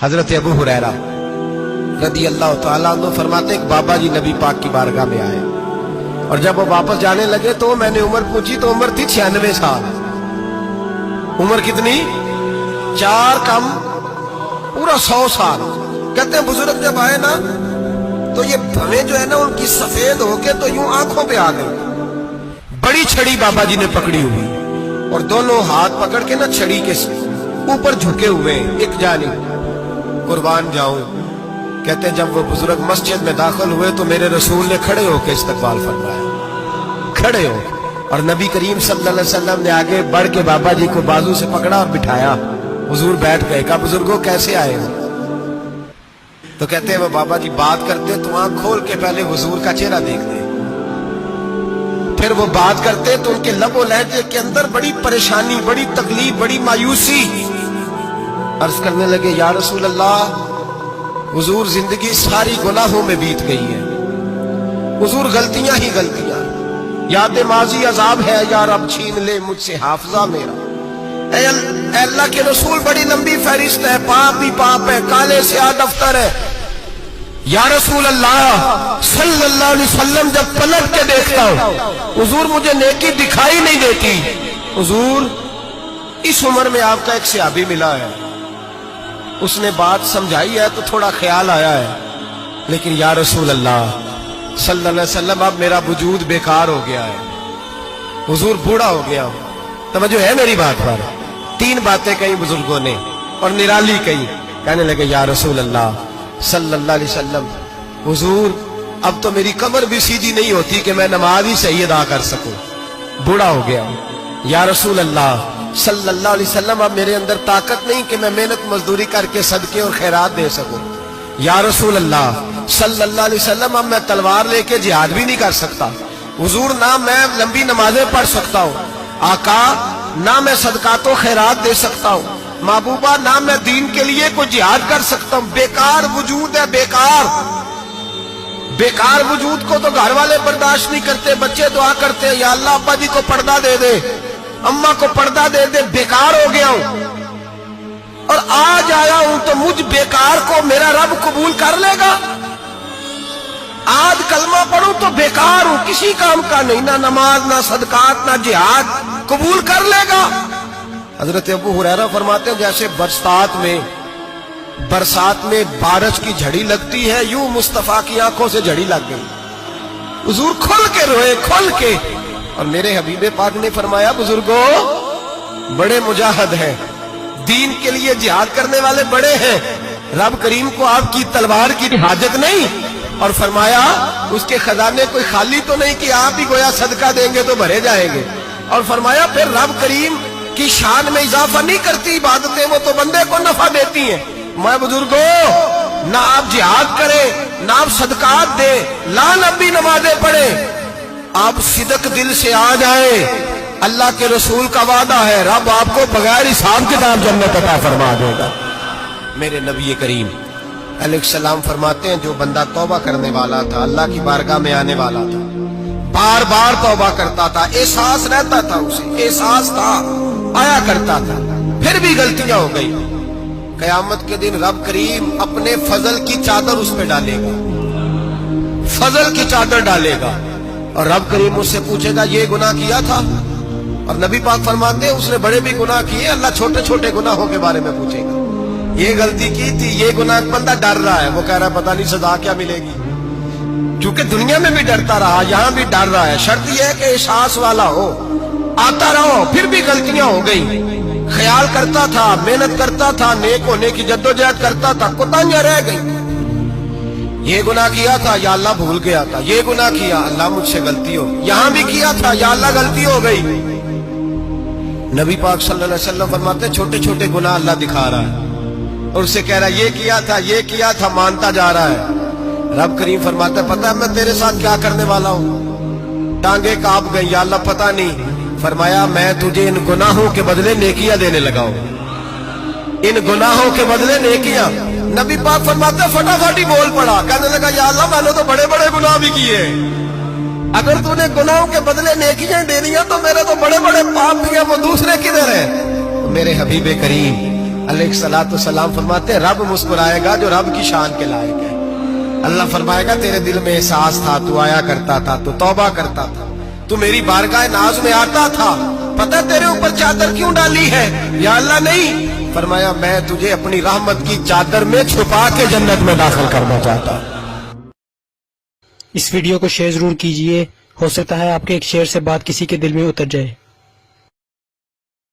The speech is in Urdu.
حضرت ابو ہریرہ رضی اللہ تعالیٰ عنہ فرماتے ہیں کہ بابا جی نبی پاک کی بارگاہ میں آئے اور جب وہ واپس جانے لگے تو میں نے عمر پوچھی تو عمر تھی 96 سال. عمر کتنی؟ 4 کم پورا 100 سال. کہتے ہیں بزرگ جب آئے نا تو یہ بھویں جو ہے نا ان کی سفید ہو کے تو یوں آنکھوں پہ آ گئی. بڑی چھڑی بابا جی نے پکڑی ہوئی اور دونوں ہاتھ پکڑ کے نا چھڑی کے اوپر جھکے ہوئے ایک جانب. قربان جاؤں. کہتے ہیں جب وہ بزرگ مسجد میں داخل ہوئے تو میرے رسول نے کھڑے ہو کے استقبال فرمایا. کھڑے ہو اور نبی کریم صلی اللہ علیہ وسلم نے آگے بڑھ کے بابا جی کو بازو سے پکڑا اور بٹھایا. حضور بیٹھ گئے. کہا بزرگوں کیسے آئے ہو؟ تو کہتے ہیں وہ بابا جی بات کرتے تو آنکھ کھول کے پہلے حضور کا چہرہ دیکھتے, پھر وہ بات کرتے تو ان کے لب و لہجے کے اندر بڑی پریشانی, بڑی تکلیف, بڑی مایوسی. عرض کرنے لگے یا رسول اللہ حضور زندگی ساری گناہوں میں بیت گئی ہے, حضور غلطیاں ہی غلطیاں, یاد ماضی عذاب ہے, یا رب چھین لے مجھ سے حافظہ میرا. اے اللہ کے رسول بڑی لمبی فہرست ہے, پاپ ہی پاپ ہے, کالے سیاہ دفتر ہے. یا رسول اللہ صلی اللہ علیہ وسلم جب پلٹ کے دیکھتا ہوں حضور مجھے نیکی دکھائی نہیں دیتی. حضور اس عمر میں آپ کا ایک صحابی ملا ہے, اس نے بات سمجھائی ہے تو تھوڑا خیال آیا ہے, لیکن یا رسول اللہ صلی اللہ علیہ وسلم اب میرا وجود بیکار ہو گیا ہے, حضور بوڑھا ہو گیا ہوں. توجہ ہے میری بات پر؟ 3 باتیں کہیں بزرگوں نے اور نرالی کہیں. کہنے لگے یا رسول اللہ صلی اللہ علیہ وسلم حضور اب تو میری کمر بھی سیدھی نہیں ہوتی کہ میں نماز ہی صحیح ادا کر سکوں, بوڑھا ہو گیا ہوں. یا رسول اللہ صلی اللہ علیہ وسلم اب میرے اندر طاقت نہیں کہ میں محنت مزدوری کر کے صدقے اور خیرات دے سکوں. یا رسول اللہ صلی اللہ علیہ وسلم اب میں تلوار لے کے جہاد بھی نہیں کر سکتا. حضور نہ میں لمبی نمازیں پڑھ سکتا ہوں, آقا نہ میں صدقات و خیرات دے سکتا ہوں, محبوبہ نہ میں دین کے لیے کوئی جہاد کر سکتا ہوں. بیکار وجود ہے, بیکار. بیکار وجود کو تو گھر والے برداشت نہیں کرتے, بچے دعا کرتے ہیں یا اللہ ابا جی کو پردہ دے دے, اماں کو پردہ دے دے. بیکار ہو گیا ہوں اور آج آیا ہوں تو مجھ بیکار کو میرا رب قبول کر لے گا. آج کلمہ پڑھوں تو بیکار ہوں, کسی کام کا نہیں, نہ نماز نہ صدقات نہ جہاد, قبول کر لے گا. حضرت ابو ہریرہ فرماتے ہیں جیسے برسات میں بارش کی جھڑی لگتی ہے یوں مصطفیٰ کی آنکھوں سے جھڑی لگ گئی. حضور کھل کے روئے, کھل کے. اور میرے حبیب پاک نے فرمایا بزرگوں بڑے مجاہد ہیں, دین کے لیے جہاد کرنے والے بڑے ہیں, رب کریم کو آپ کی تلوار کی حاجت نہیں. اور فرمایا اس کے خزانے کوئی خالی تو نہیں کہ آپ ہی گویا صدقہ دیں گے تو بھرے جائیں گے. اور فرمایا پھر رب کریم کی شان میں اضافہ نہیں کرتی عبادتیں, وہ تو بندے کو نفع دیتی ہیں. میں بزرگوں نہ آپ جہاد کریں نہ آپ صدقات دیں, لا لمبی نمازیں پڑھیں, آپ صدق دل سے آ جائیں, اللہ کے رسول کا وعدہ ہے رب آپ کو بغیر حساب کتاب جنت عطا فرما دے گا. میرے نبی کریم علیہ السلام فرماتے ہیں جو بندہ توبہ کرنے والا تھا, اللہ کی بارگاہ میں آنے والا تھا, بار بار توبہ کرتا تھا, احساس رہتا تھا, اسے احساس تھا, آیا کرتا تھا, پھر بھی غلطیاں ہو گئی, قیامت کے دن رب کریم اپنے فضل کی چادر اس پہ ڈالے گا, فضل کی چادر ڈالے گا, اور رب کریم اس سے پوچھے گا یہ گناہ کیا تھا. اور نبی پاک فرماتے ہیں اس نے بڑے بھی گناہ کیے, اللہ چھوٹے چھوٹے گناہوں کے بارے میں پوچھے گا. یہ غلطی کی تھی, یہ گناہ, بندہ ڈر رہا ہے, وہ کہہ رہا ہے پتہ نہیں سزا کیا ملے گی, کیونکہ دنیا میں بھی ڈرتا رہا, یہاں بھی ڈر رہا ہے. شرط یہ ہے کہ احساس والا ہو, آتا رہو. پھر بھی غلطیاں ہو گئی, خیال کرتا تھا, محنت کرتا تھا, نیک ہونے کی جدوجہد کرتا تھا, کوتاہیاں رہ گئی. یہ گناہ کیا تھا یا اللہ بھول گیا تھا, یہ گناہ کیا اللہ مجھ سے غلطی ہو, یہاں بھی کیا تھا یا اللہ غلطی ہو گئی. نبی پاک صلی اللہ علیہ وسلم فرماتے ہیں چھوٹے چھوٹے گناہ اللہ دکھا رہا ہے اور اسے کہہ رہا ہے یہ کیا تھا, مانتا جا رہا ہے. رب کریم فرماتا ہے پتہ ہے میں تیرے ساتھ کیا کرنے والا ہوں, ٹانگیں کانپ گئی, یا اللہ پتہ نہیں. فرمایا میں تجھے ان گناہوں کے بدلے نیکیاں دینے لگا ہوں, ان گناہوں کے بدلے نیکیاں. نبی پاک فرماتے ہیں فٹافٹ ہی بول پڑا, کہنے لگا یا اللہ میں نے تو بڑے بڑے گناہ بھی کیے, اگر تو نے گناہوں کے بدلے نیکیاں دینی ہیں تو میرے تو بڑے بڑے پاپ بھی ہیں, وہ دوسرے کدھر ہیں؟ میرے حبیب کریم علیہ الصلوۃ والسلام فرماتے ہیں رب مسکرائے گا جو رب کی شان کے لائق ہے. اللہ فرمائے گا تیرے دل میں احساس تھا, تو آیا کرتا تھا, تو توبہ کرتا تھا, تو میری بارگاہ ناز میں آتا تھا, پتہ تیرے اوپر چادر کیوں ڈالی ہے؟ یا اللہ نہیں, فرمایا میں تجھے اپنی رحمت کی چادر میں چھپا کے جنت میں داخل کرنا چاہتا ہوں. اس ویڈیو کو شیئر ضرور کیجئے, ہو سکتا ہے آپ کے ایک شیئر سے بات کسی کے دل میں اتر جائے.